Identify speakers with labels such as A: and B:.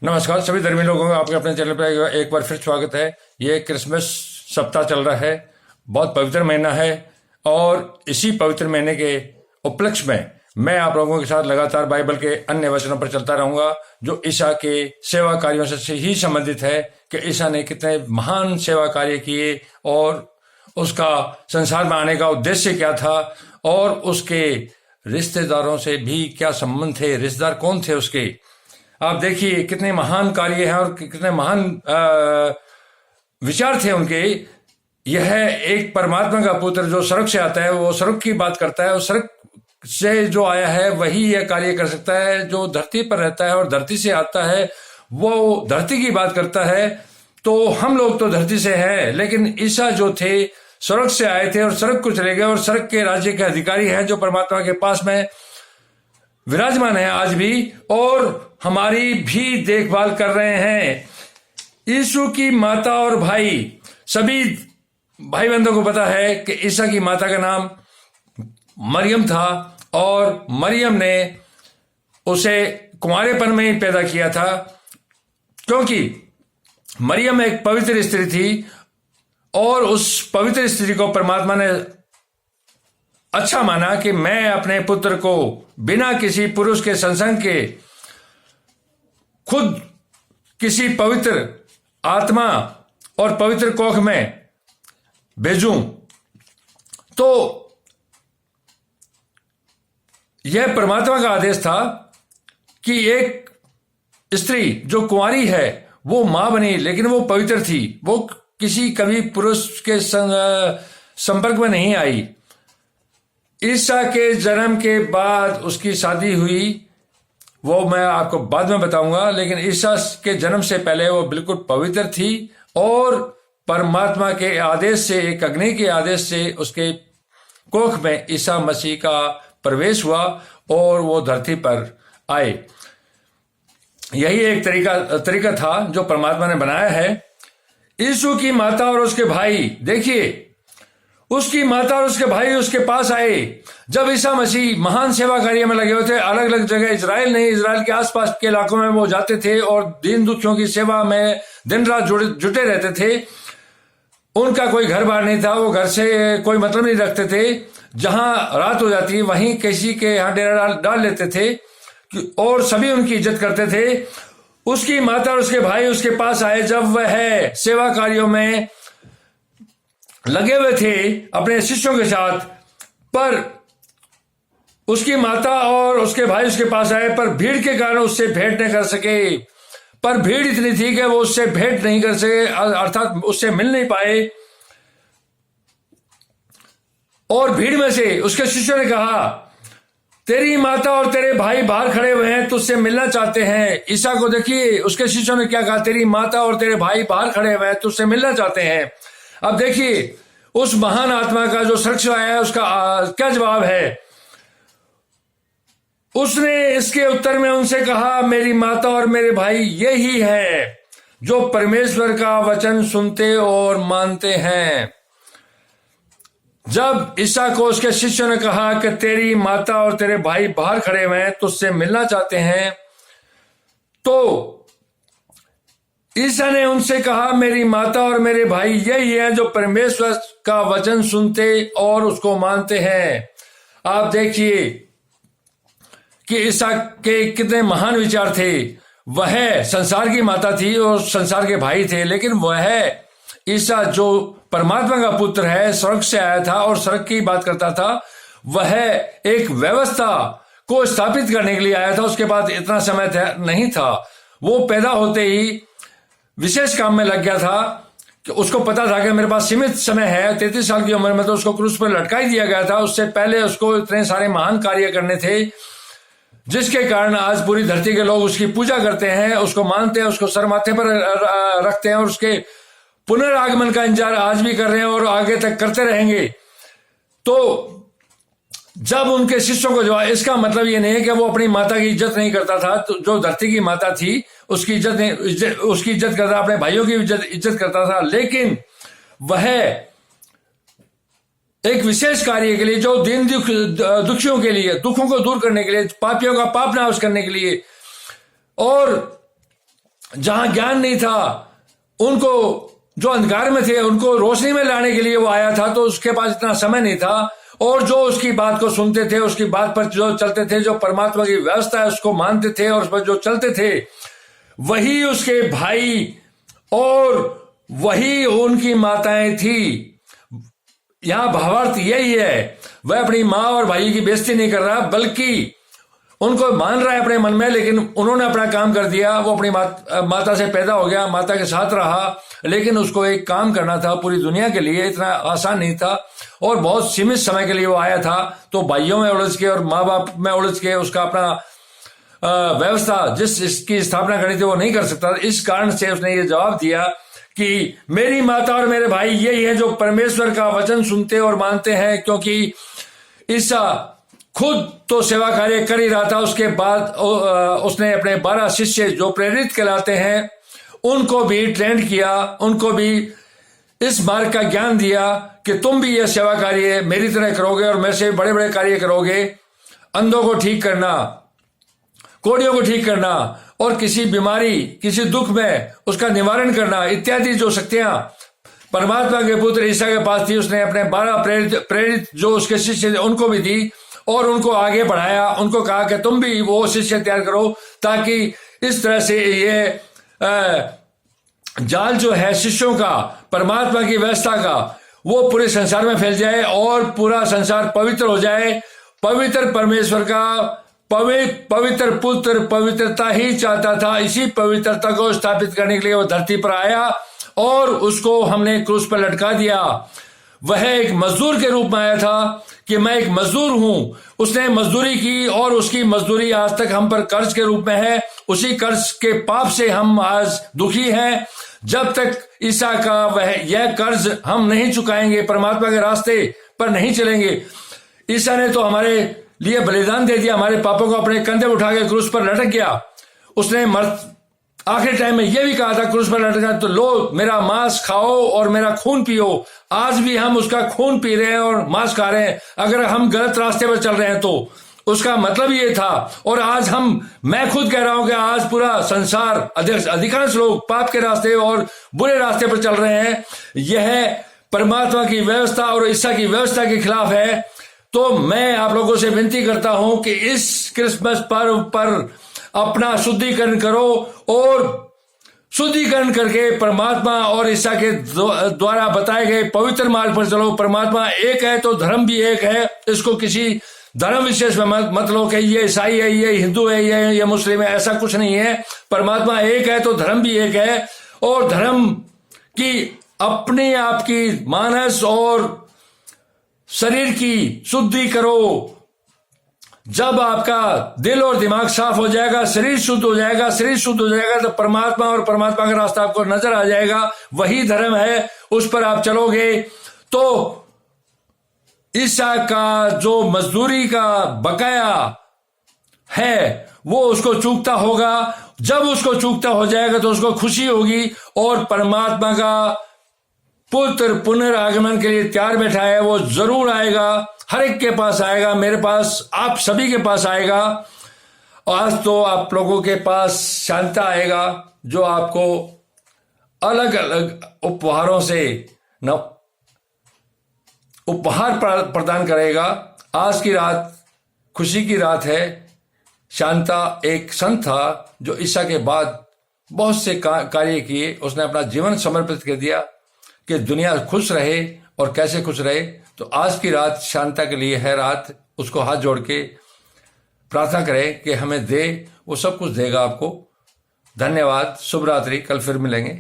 A: नमस्कार सभी धर्मी लोगों का आपके अपने चैनल पर एक बार फिर स्वागत है। ये क्रिसमस सप्ताह चल रहा है, बहुत पवित्र महीना है और इसी पवित्र महीने के उपलक्ष्य में मैं आप लोगों के साथ लगातार बाइबल के अन्य वचनों पर चलता रहूंगा जो ईसा के सेवा कार्यों से ही संबंधित है कि ईसा ने कितने महान सेवा कार्य किए और उसका संसार में आने का उद्देश्य क्या था और उसके रिश्तेदारों से भी क्या संबंध थे, रिश्तेदार कौन थे उसके। आप देखिए कितने महान कार्य हैं और कितने महान विचार थे उनके। यह एक परमात्मा का पुत्र जो स्वर्ग से आता है, वो स्वर्ग की बात करता है और स्वर्ग से जो आया है वही यह कार्य कर सकता है। जो धरती पर रहता है और धरती से आता है वो धरती की बात करता है। तो हम लोग तो धरती से हैं, लेकिन ईसा जो थे स्वर्ग से आए थे और स्वर्ग को चले गए और स्वर्ग के राज्य के अधिकारी हैं जो परमात्मा के पास में विराजमान है आज भी और हमारी भी देखभाल कर रहे हैं। यीशु की माता और भाई, सभी भाई बंधुओं को पता है कि ईसा की माता का नाम मरियम था और मरियम ने उसे कुंवारेपन में ही पैदा किया था, क्योंकि मरियम एक पवित्र स्त्री थी और उस पवित्र स्त्री को परमात्मा ने अच्छा माना कि मैं अपने पुत्र को बिना किसी पुरुष के संसर्ग के खुद किसी पवित्र आत्मा और पवित्र कोख में भेजूं। तो यह परमात्मा का आदेश था कि एक स्त्री जो कुंवारी है वो मां बनी, लेकिन वो पवित्र थी, वो किसी कभी पुरुष के संपर्क में नहीं आई। ईसा के जन्म के बाद उसकी शादी हुई, वो मैं आपको बाद में बताऊंगा, लेकिन ईसा के जन्म से पहले वो बिल्कुल पवित्र थी और परमात्मा के आदेश से, एक अग्नि के आदेश से उसके कोख में ईसा मसीह का प्रवेश हुआ और वो धरती पर आए। यही एक तरीका था जो परमात्मा ने बनाया है। यीशु की माता और उसके भाई, देखिए उसकी माता और उसके भाई उसके पास आए जब ईसा मसीह महान सेवा कार्य में लगे हुए थे। अलग अलग जगह, इजराइल के आसपास के इलाकों में वो जाते थे और दीन दुखियों की सेवा में दिन रात जुटे रहते थे। उनका कोई घर बार नहीं था, वो घर से कोई मतलब नहीं रखते थे। जहां रात हो जाती वहीं किसी के यहाँ डेरा डाल लेते थे और सभी उनकी इज्जत करते थे। उसकी माता और उसके भाई उसके पास आए जब वह सेवा कार्यों में लगे हुए थे अपने शिष्यों के साथ, पर उसकी माता और उसके भाई उसके पास आए, पर भीड़ के कारण उससे भेंट नहीं कर सके। पर भीड़ इतनी थी कि वो उससे भेंट नहीं कर सके, अर्थात उससे मिल नहीं पाए। और भीड़ में से उसके शिष्यों ने कहा, तेरी माता और तेरे भाई बाहर खड़े हुए हैं, तुझसे मिलना चाहते हैं। ईसा को देखिए उसके शिष्यों ने क्या कहा, तेरी माता और तेरे भाई बाहर खड़े हुए हैं, तुझसे मिलना चाहते हैं। अब देखिए उस महान आत्मा का जो स्वर्ग से आया है उसका क्या जवाब है। उसने इसके उत्तर में उनसे कहा, मेरी माता और मेरे भाई यही है जो परमेश्वर का वचन सुनते और मानते हैं। जब ईसा को उसके शिष्यों ने कहा कि तेरी माता और तेरे भाई बाहर खड़े हुए हैं, तुझसे मिलना चाहते हैं, तो ईसा ने उनसे कहा, मेरी माता और मेरे भाई यही हैं जो परमेश्वर का वचन सुनते और उसको मानते हैं। आप देखिए कि ईसा के कितने महान विचार थे। वह संसार की माता थी और संसार के भाई थे, लेकिन वह ईसा जो परमात्मा का पुत्र है, स्वर्ग से आया था और स्वर्ग की बात करता था, वह एक व्यवस्था को स्थापित करने के लिए आया था। उसके बाद इतना समय नहीं था, वो पैदा होते ही विशेष काम में लग गया था कि उसको पता था कि मेरे पास सीमित समय है। 33 साल की उम्र में तो उसको क्रूस पर लटका ही दिया गया था। उससे पहले उसको इतने सारे महान कार्य करने थे जिसके कारण आज पूरी धरती के लोग उसकी पूजा करते हैं, उसको मानते हैं, उसको सर माथे पर रखते हैं और उसके पुनरागमन का इंतजार आज भी कर रहे हैं और आगे तक करते रहेंगे। तो जब उनके शिष्यों को जवाब, इसका मतलब ये नहीं है कि वो अपनी माता की इज्जत नहीं करता था। तो जो धरती की माता थी उसकी इज्जत करता, अपने भाइयों की इज्जत करता था, लेकिन वह एक विशेष कार्य के लिए, जो दीन दुखियों के लिए, दुखों को दूर करने के लिए, पापियों का पाप नाश करने के लिए और जहां ज्ञान नहीं था, उनको जो अंधकार में थे उनको रोशनी में लाने के लिए वो आया था, तो उसके पास इतना समय नहीं था। और जो उसकी बात को सुनते थे, उसकी बात पर जो चलते थे, जो परमात्मा की व्यवस्था है उसको मानते थे और उस पर जो चलते थे, वही उसके भाई और वही उनकी माताएं थी। यहां भावार्थ यही है, वह अपनी माँ और भाई की बेइज्जती नहीं कर रहा, बल्कि उनको मान रहा है अपने मन में, लेकिन उन्होंने अपना काम कर दिया। वो अपनी माता से पैदा हो गया, माता के साथ रहा, लेकिन उसको एक काम करना था पूरी दुनिया के लिए, इतना आसान नहीं था और बहुत सीमित समय के लिए वो आया था। तो भाइयों में उलझ के और माँ बाप में उलझ के उसका अपना व्यवस्था जिसकी स्थापना करनी थी वो नहीं कर सकता। इस कारण से उसने ये जवाब दिया कि मेरी माता और मेरे भाई यही है जो परमेश्वर का वचन सुनते और मानते हैं, क्योंकि ईसा खुद तो सेवा कार्य कर ही रहा था। उसके बाद उसने अपने 12 शिष्य जो प्रेरित कहलाते हैं उनको भी ट्रेंड किया, उनको भी इस मार्ग का ज्ञान दिया कि तुम भी यह सेवा कार्य मेरी तरह करोगे और मेरे से बड़े बड़े कार्य करोगे। अंधों को ठीक करना, कोढ़ियों को ठीक करना और किसी बीमारी, किसी दुख में उसका निवारण करना इत्यादि जो शक्तियां परमात्मा के पुत्र ईसा के पास थी, उसने अपने 12 प्रेरित जो उसके शिष्य थे उनको भी दी और उनको आगे बढ़ाया। उनको कहा कि तुम भी वो शिष्य तैयार करो, ताकि इस तरह से ये जाल जो है शिष्यों का, परमात्मा की व्यवस्था का, वो पूरे संसार में फैल जाए और पूरा संसार पवित्र हो जाए। पवित्र परमेश्वर का पवित्र पुत्र पवित्रता ही चाहता था। इसी पवित्रता को स्थापित करने के लिए वो धरती पर आया और उसको हमने क्रूस पर लटका दिया। वह एक मजदूर के रूप में आया था कि मैं एक मजदूर हूं। उसने मजदूरी की और उसकी मजदूरी आज तक हम पर कर्ज के रूप में है। उसी कर्ज के पाप से हम आज दुखी हैं। जब तक ईसा का यह कर्ज हम नहीं चुकाएंगे, परमात्मा के रास्ते पर नहीं चलेंगे। ईसा ने तो हमारे लिए बलिदान दे दिया, हमारे पापों को अपने कंधे उठा के क्रूस पर लटक गया। उसने आखिरी टाइम में यह भी कहा था क्रूस पर लटका, तो लो मेरा मांस खाओ और मेरा खून पियो। आज भी हम उसका खून पी रहे हैं और मांस खा रहे हैं। अगर हम गलत रास्ते पर चल रहे हैं तो उसका मतलब ये था। और आज मैं खुद कह रहा हूं कि आज पूरा संसार, अधिकांश लोग पाप के रास्ते और बुरे रास्ते पर चल रहे हैं। यह परमात्मा की व्यवस्था और ईसा की व्यवस्था के खिलाफ है। तो मैं आप लोगों से विनती करता हूं कि इस क्रिसमस पर्व पर अपना शुद्धिकरण करो और शुद्धिकरण करके परमात्मा और ईसा के द्वारा बताए गए पवित्र मार्ग पर चलो। परमात्मा एक है तो धर्म भी एक है। इसको किसी धर्म विशेष में मत लो कि ये ईसाई है, ये हिंदू है, ये मुस्लिम है, ऐसा कुछ नहीं है। परमात्मा एक है तो धर्म भी एक है। और धर्म की अपने आप की मानस और शरीर की शुद्धि करो। जब आपका दिल और दिमाग साफ हो जाएगा, शरीर शुद्ध हो जाएगा, शरीर शुद्ध हो जाएगा तो परमात्मा और परमात्मा का रास्ता आपको नजर आ जाएगा। वही धर्म है, उस पर आप चलोगे तो ईसा का जो मजदूरी का बकाया है वो उसको चूकता होगा। जब उसको चूकता हो जाएगा तो उसको खुशी होगी और परमात्मा का पुत्र पुनरागमन के लिए तैयार बैठा है। वो जरूर आएगा, हर एक के पास आएगा, मेरे पास, आप सभी के पास आएगा। आज तो आप लोगों के पास शांता आएगा जो आपको अलग अलग उपहारों से उपहार प्रदान करेगा। आज की रात खुशी की रात है। शांता एक संत था जो ईसा के बाद बहुत से कार्य किए। उसने अपना जीवन समर्पित कर दिया कि दुनिया खुश रहे और कैसे खुश रहे। तो आज की रात शांता के लिए है रात। उसको हाथ जोड़ के प्रार्थना करें कि हमें दे, वो सब कुछ देगा आपको। धन्यवाद, शुभ रात्रि, कल फिर मिलेंगे।